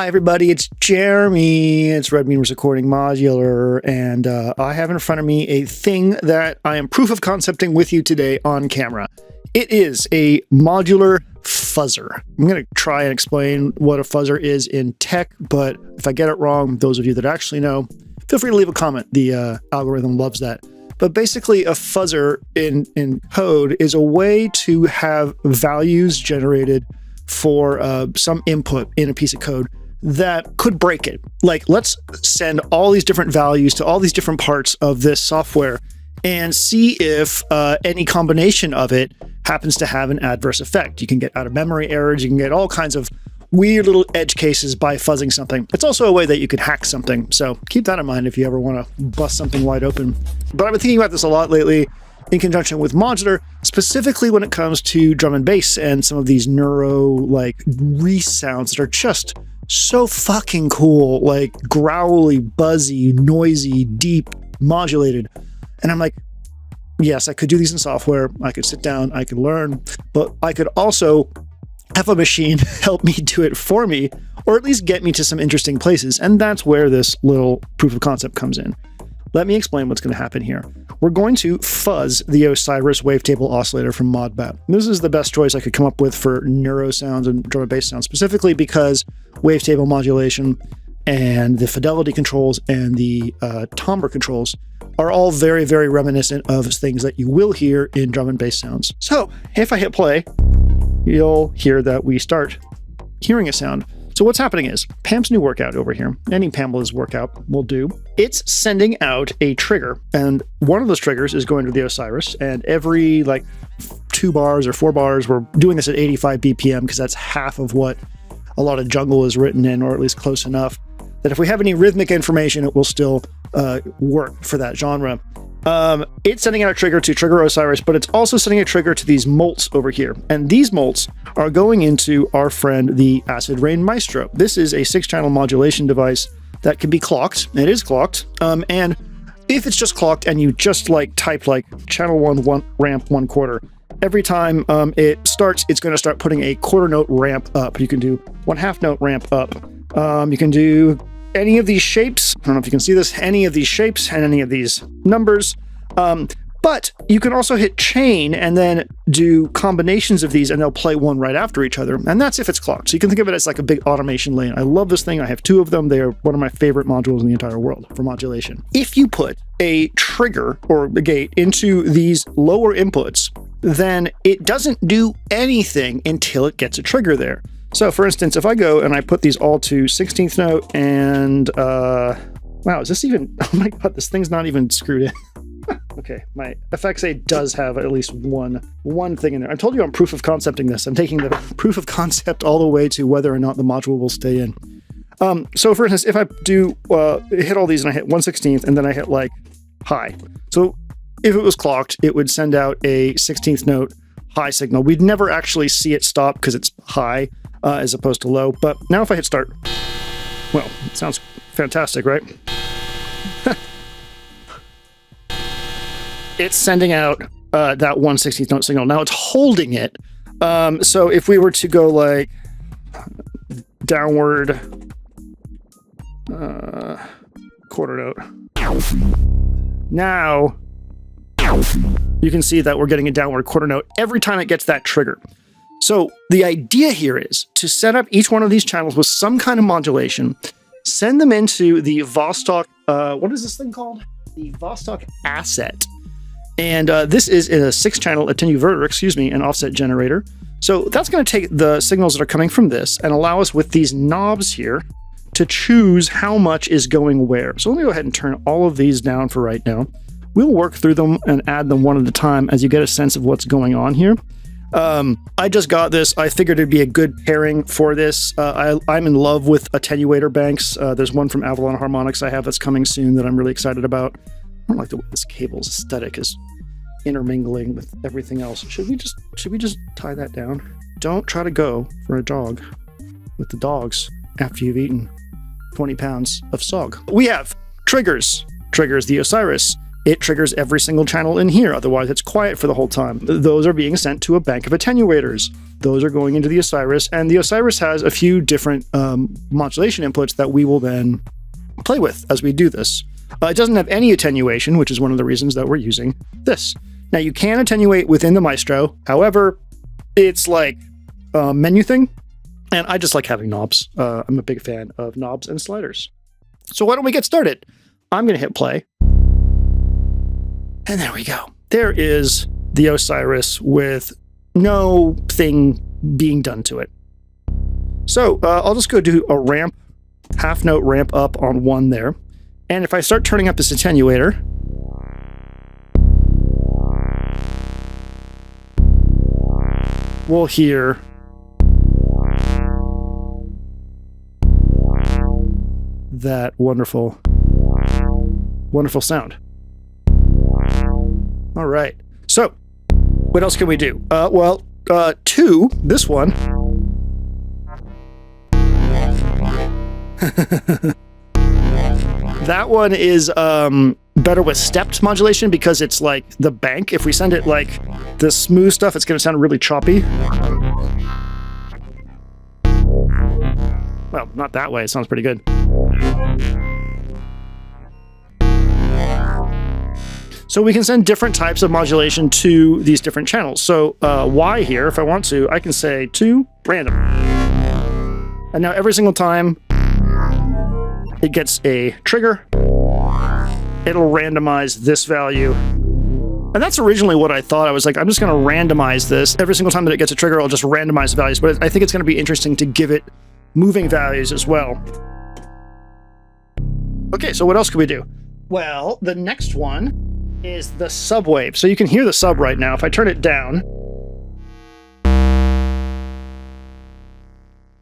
Hi everybody, it's Jeremy. It's Red Mean Recording Modular, and I have in front of me a thing that I am proof of concepting with you today on camera. It is a modular fuzzer. I'm going to try and explain what a fuzzer is in tech, but if I get it wrong, those of you that actually know, feel free to leave a comment. The algorithm loves that. But basically, a fuzzer in code is a way to have values generated for some input in a piece of code that could break it. Like, let's send all these different values to all these different parts of this software and see if any combination of it happens to have an adverse effect. You can get out of memory errors. You can get all kinds of weird little edge cases by fuzzing something. It's also a way that you can hack something. So keep that in mind if you ever want to bust something wide open. But I've been thinking about this a lot lately in conjunction with Modular, specifically when it comes to drum and bass and some of these neuro resounds that are just so fucking cool, like growly, buzzy, noisy, deep, modulated. And I'm like, yes, I could do these in software. I could sit down, I could learn, but I could also have a machine help me do it for me, or at least get me to some interesting places. And that's where this little proof of concept comes in. Let me explain what's going to happen here. We're going to fuzz the Osiris wavetable oscillator from Modbat. This is the best choice I could come up with for neuro sounds and drum and bass sounds, specifically because wavetable modulation and the fidelity controls and the timbre controls are all very, very reminiscent of things that you will hear in drum and bass sounds. So if I hit play, you'll hear that we start hearing a sound. So what's happening is Pam's new workout over here, any Pamela's workout will do. It's sending out a trigger, and one of those triggers is going to the Osiris, and every 2 bars or 4 bars, we're doing this at 85 BPM because that's half of what a lot of jungle is written in, or at least close enough that if we have any rhythmic information, it will still work for that genre. It's sending out a trigger to trigger Osiris, but it's also sending a trigger to these molts over here. And these molts are going into our friend, the Acid Rain Maestro. This is a 6-channel modulation device that can be clocked. It is clocked. And if it's just clocked and you just type channel 1 ramp 1/4, every time it starts, it's going to start putting a quarter note ramp up. You can do 1/2 note ramp up. You can do any of these shapes. I don't know if you can see this, any of these shapes and any of these numbers. But you can also hit chain and then do combinations of these, and they'll play one right after each other. And that's if it's clocked. So you can think of it as like a big automation lane. I love this thing. I have 2 of them. They are one of my favorite modules in the entire world for modulation. If you put a trigger or a gate into these lower inputs, then it doesn't do anything until it gets a trigger there. So for instance, if I go and I put these all to 16th note and, wow, is this even, oh my God, this thing's not even screwed in. Okay, my FX8 does have at least one thing in there. I told you I'm proof of concepting this. I'm taking the proof of concept all the way to whether or not the module will stay in. So for instance, if I do hit all these and I hit 1/16th and then I hit high. So if it was clocked, it would send out a 16th note high signal. We'd never actually see it stop because it's high as opposed to low. But now if I hit start, well, it sounds fantastic, right? It's sending out that 1/16th note signal. Now it's holding it. So if we were to go downward quarter note, now you can see that we're getting a downward quarter note every time it gets that trigger. So the idea here is to set up each one of these channels with some kind of modulation, send them into the Vostoc, what is this thing called? The Vostoc asset. And this is a 6-channel attenuverter, an offset generator. So that's going to take the signals that are coming from this and allow us with these knobs here to choose how much is going where. So let me go ahead and turn all of these down for right now. We'll work through them and add them one at a time as you get a sense of what's going on here. I just got this. I figured it'd be a good pairing for this. I'm in love with attenuator banks. There's one from Avalon Harmonics I have that's coming soon that I'm really excited about. I don't like the way this cable's aesthetic is intermingling with everything else. Should we just tie that down? Don't try to go for a jog with the dogs after you've eaten 20 pounds of sog. We have triggers, the Osiris, it triggers every single channel in here. Otherwise, it's quiet for the whole time. Those are being sent to a bank of attenuators. Those are going into the Osiris, and the Osiris has a few different modulation inputs that we will then play with as we do this. It doesn't have any attenuation, which is one of the reasons that we're using this. Now, you can attenuate within the Maestro. However, it's like a menu thing, and I just like having knobs. I'm a big fan of knobs and sliders. So why don't we get started? I'm going to hit play. And there we go. There is the Osiris with no thing being done to it. So I'll just go do a ramp, half note ramp up on one there. And if I start turning up this attenuator, we'll hear that wonderful, wonderful sound. All right. So what else can we do? Well, this one. That one is better with stepped modulation because it's like the bank. If we send it like the smooth stuff, it's going to sound really choppy. Well, not that way. It sounds pretty good. So we can send different types of modulation to these different channels. So Y here, if I want to, I can say to random. And now every single time it gets a trigger, it'll randomize this value. And that's originally what I thought. I was like, I'm just going to randomize this. Every single time that it gets a trigger, I'll just randomize the values. But I think it's going to be interesting to give it moving values as well. Okay, so what else can we do? Well, the next one is the subwave. So you can hear the sub right now. If I turn it down,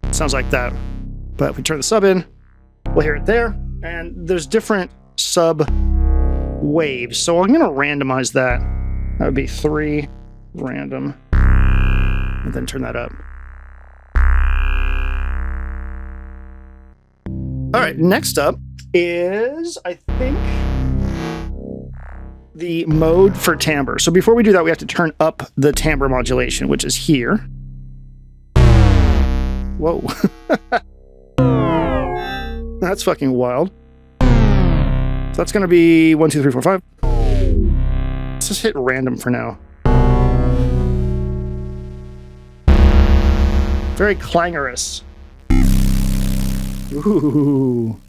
it sounds like that. But if we turn the sub in, we'll hear it there. And there's different sub waves. So I'm going to randomize that. That would be 3 random. And then turn that up. All right, next up is, I think, the mode for timbre. So before we do that, we have to turn up the timbre modulation, which is here. Whoa. That's fucking wild. So that's going to be 1, 2, 3, 4, 5. Let's just hit random for now. Very clangorous. Ooh.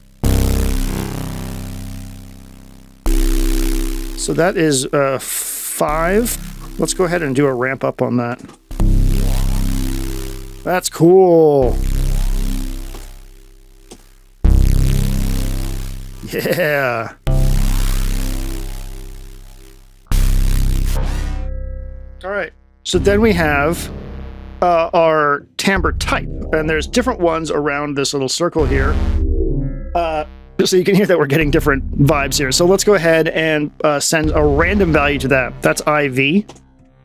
So that is 5. Let's go ahead and do a ramp up on that. That's cool. Yeah. All right. So then we have our timbre type, and there's different ones around this little circle here. So you can hear that we're getting different vibes here. So let's go ahead and send a random value to that. That's IV.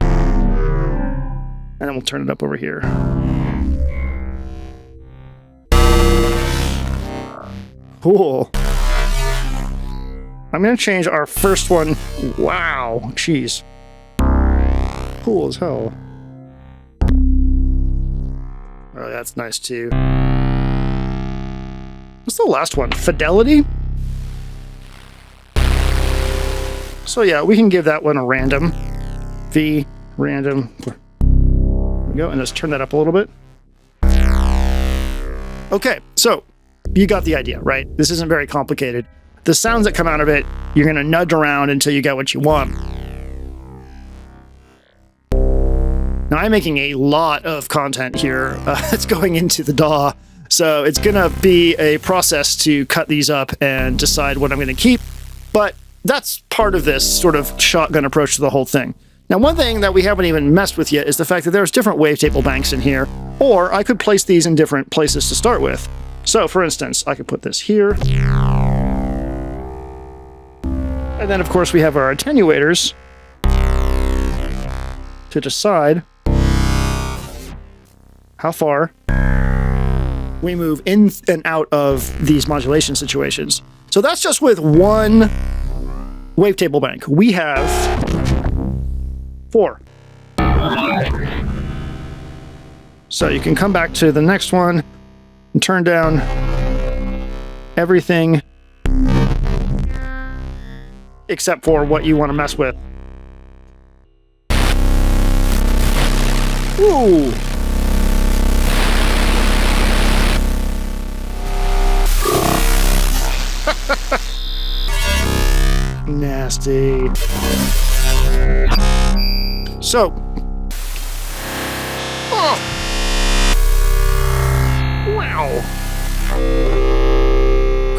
And then we'll turn it up over here. Cool. I'm going to change our first one. Wow. Jeez. Cool as hell. Oh, that's nice too. What's the last one? Fidelity? So yeah, we can give that one a random. V, random. There we go, and let's turn that up a little bit. Okay, so you got the idea, right? This isn't very complicated. The sounds that come out of it, you're going to nudge around until you get what you want. Now, I'm making a lot of content here that's going into the DAW, so it's going to be a process to cut these up and decide what I'm going to keep, but that's part of this sort of shotgun approach to the whole thing. Now, one thing that we haven't even messed with yet is the fact that there's different wavetable banks in here, or I could place these in different places to start with. So, for instance, I could put this here. And then, of course, we have our attenuators to decide how far we move in and out of these modulation situations. So that's just with one wavetable bank. We have 4. So you can come back to the next one and turn down everything except for what you want to mess with. Ooh. Nasty. So. Oh. Wow.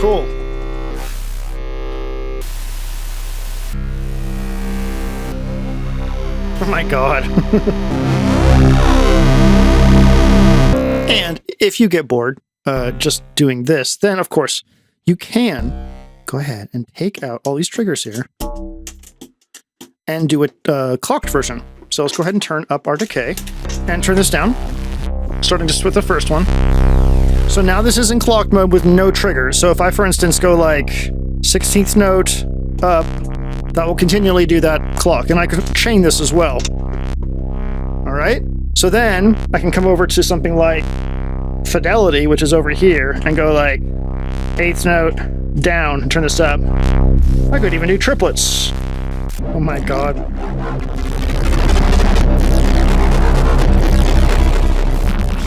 Cool. Oh my god. And if you get bored just doing this, then of course you can go ahead and take out all these triggers here and do a clocked version. So let's go ahead and turn up our decay and turn this down, starting just with the first one. So now this is in clocked mode with no triggers. So if I, for instance, go like 16th note up, that will continually do that clock. And I could chain this as well. All right. So then I can come over to something like fidelity, which is over here, and go like 8th note down and turn this up. I could even do triplets. Oh my god.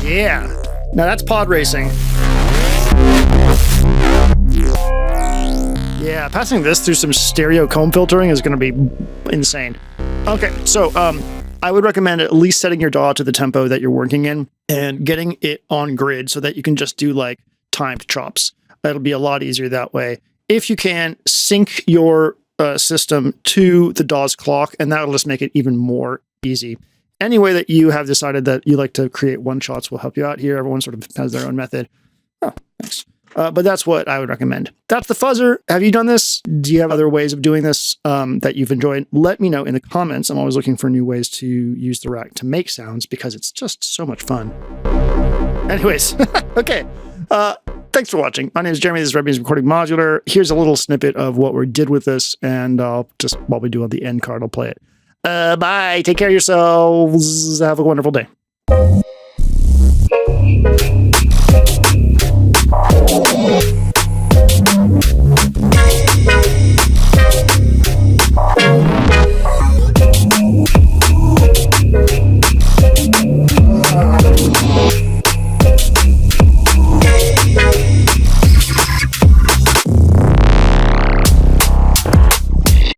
Yeah. Now that's pod racing. Yeah, passing this through some stereo comb filtering is going to be insane. Okay, so I would recommend at least setting your DAW to the tempo that you're working in and getting it on grid so that you can just do like timed chops. It'll be a lot easier that way. If you can, sync your system to the DAW's clock, and that'll just make it even more easy. Any way that you have decided that you like to create one-shots will help you out here. Everyone sort of has their own method. Oh, thanks. But that's what I would recommend. That's the fuzzer. Have you done this? Do you have other ways of doing this that you've enjoyed? Let me know in the comments. I'm always looking for new ways to use the rack to make sounds because it's just so much fun. Anyways, okay. Thanks for watching. My name is Jeremy. This is Red Beans Recording Modular. Here's a little snippet of what we did with this, and I'll just, while we do on the end card, I'll play it. Bye. Take care of yourselves. Have a wonderful day.